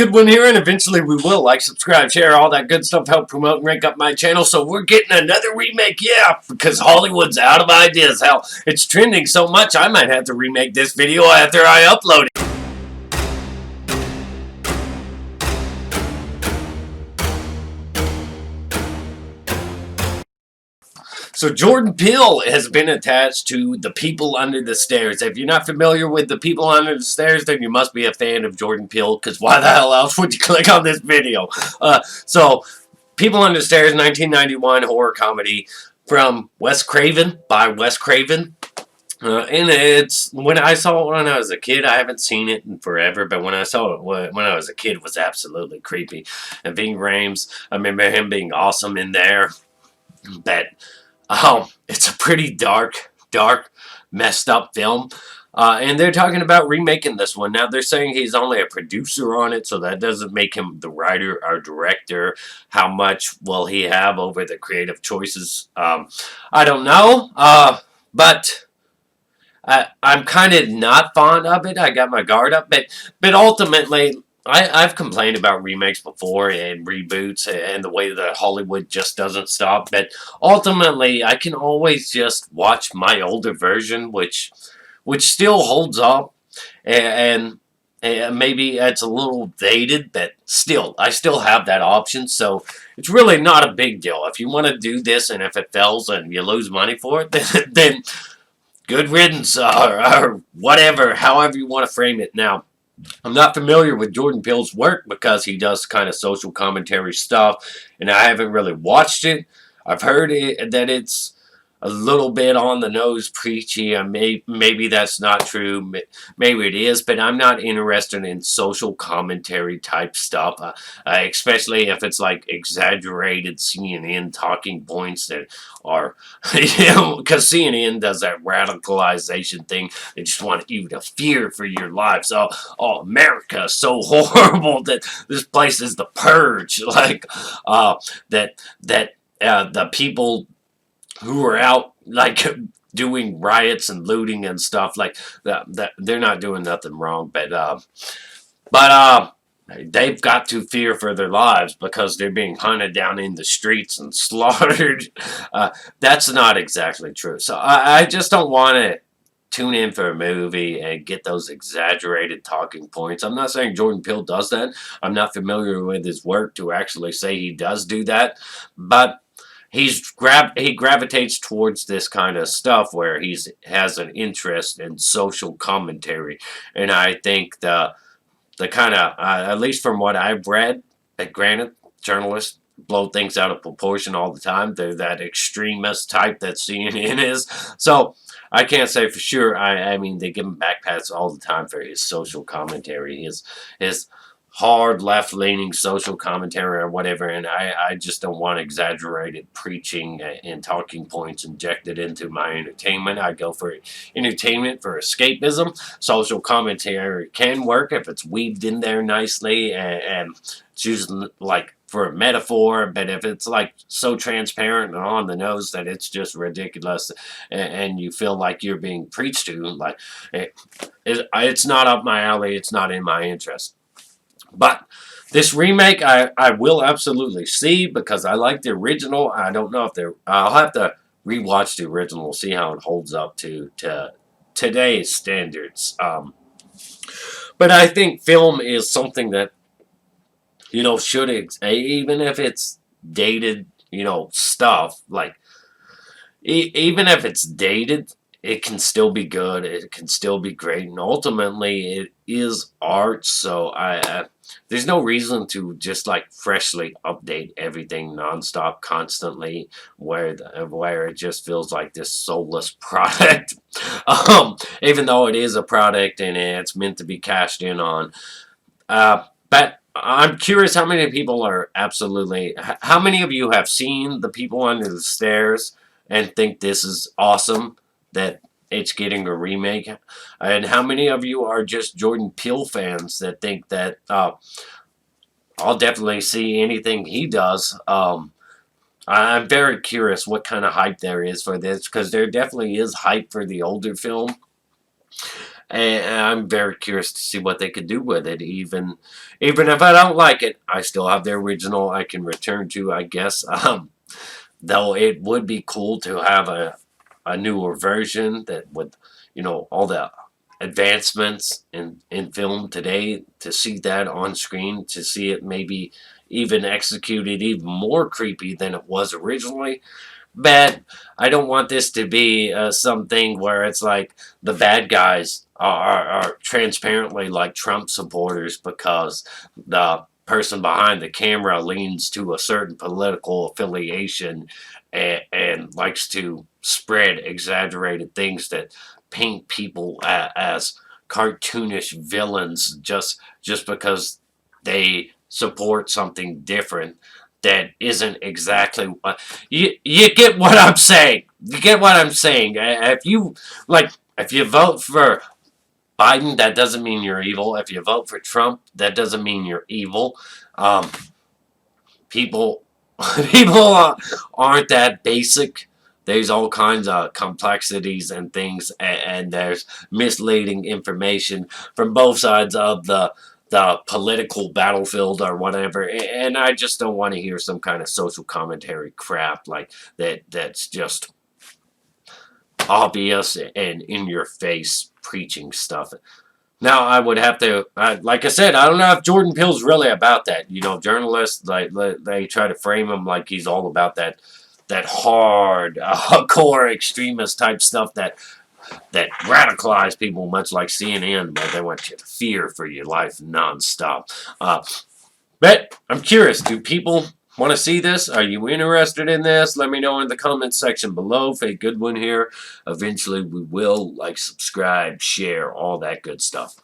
good one here, and eventually we will like, subscribe, share, all that good stuff, help promote and rank up my channel. So we're getting another remake, yeah, because Hollywood's out of ideas. Hell, it's trending so much I might have to remake this video after I upload it. So Jordan Peele has been attached to The People Under the Stairs. If you're not familiar with The People Under the Stairs, then you must be a fan of Jordan Peele, because why the hell else would you click on this video? So People Under the Stairs, 1991 horror comedy from Wes Craven, by Wes Craven. And it's, when I saw it when I was a kid, I haven't seen it in forever, but when I saw it when I was a kid, it was absolutely creepy. And Ving Rhames, I remember him being awesome in there. But it's a pretty dark, messed up film. And they're talking about remaking this one. Now, they're saying he's only a producer on it, so that doesn't make him the writer or director. How much will he have over the creative choices? I don't know. But I'm kind of not fond of it. I got my guard up. But ultimately, I've complained about remakes before and reboots and the way that Hollywood just doesn't stop. But ultimately, I can always just watch my older version, which still holds up. And maybe it's a little dated, but still, I still have that option. So it's really not a big deal. If you want to do this and if it fails and you lose money for it, then good riddance or whatever, however you want to frame it. Now, I'm not familiar with Jordan Peele's work because he does kind of social commentary stuff, and I haven't really watched it. I've heard that it's a little bit on the nose preachy, and maybe that's not true. Maybe it is, but I'm not interested in social commentary type stuff, especially if it's like exaggerated CNN talking points that are, because CNN does that radicalization thing. They just want you to fear for your lives. Oh, America is so horrible that this place is the purge. Like, the people who are out, like, doing riots and looting and stuff, like, that they're not doing nothing wrong, but they've got to fear for their lives because they're being hunted down in the streets and slaughtered. That's not exactly true. So I just don't want to tune in for a movie and get those exaggerated talking points. I'm not saying Jordan Peele does that. I'm not familiar with his work to actually say he does do that, but he gravitates towards this kind of stuff where he has an interest in social commentary, and I think the kind of, at least from what I've read, granted, journalists blow things out of proportion all the time. They're that extremist type that CNN is. So I can't say for sure. I mean, they give him backpats all the time for his social commentary, his hard left-leaning social commentary or whatever, and I just don't want exaggerated preaching and talking points injected into my entertainment. I go for entertainment, for escapism. Social commentary can work if it's weaved in there nicely and it's used like for a metaphor, but if it's like so transparent and on the nose that it's just ridiculous and you feel like you're being preached to, like, it's not up my alley, it's not in my interest. But this remake, I will absolutely see because I like the original. I don't know if I'll have to rewatch the original, see how it holds up to today's standards. But I think film is something that, should, even if it's dated, stuff, like, even if it's dated, it can still be good. It can still be great. And ultimately, it is art. So there's no reason to just like freshly update everything nonstop, constantly, where it just feels like this soulless product. Even though it is a product and it's meant to be cashed in on. But I'm curious how many people are how many of you have seen The People Under the Stairs and think this is awesome, that it's getting a remake? And how many of you are just Jordan Peele fans that think that I'll definitely see anything he does? I'm very curious what kind of hype there is for this, because there definitely is hype for the older film. and I'm very curious to see what they could do with it. Even if I don't like it, I still have the original I can return to, I guess. Though it would be cool to have a newer version that would, all the advancements in film today, to see that on screen, to see it maybe even executed even more creepy than it was originally. But I don't want this to be something where it's like the bad guys are transparently like Trump supporters because the person behind the camera leans to a certain political affiliation and likes to spread exaggerated things that paint people as cartoonish villains just because they support something different that isn't exactly what you get what I'm saying. You get what I'm saying. If you vote for Biden, that doesn't mean you're evil. If you vote for Trump, that doesn't mean you're evil. Um, people people aren't that basic. There's all kinds of complexities and things, and there's misleading information from both sides of the political battlefield or whatever. And I just don't want to hear some kind of social commentary crap like that. That's just obvious and in your face preaching stuff. Now I would have to, like I said, I don't know if Jordan Peele's really about that. Journalists they try to frame him like he's all about that hard, core extremist type stuff that radicalize people, much like CNN, but they want you to fear for your life nonstop. But I'm curious, do people want to see this? Are you interested in this? Let me know in the comments section below. Fake good one here. Eventually we will like, subscribe, share, all that good stuff.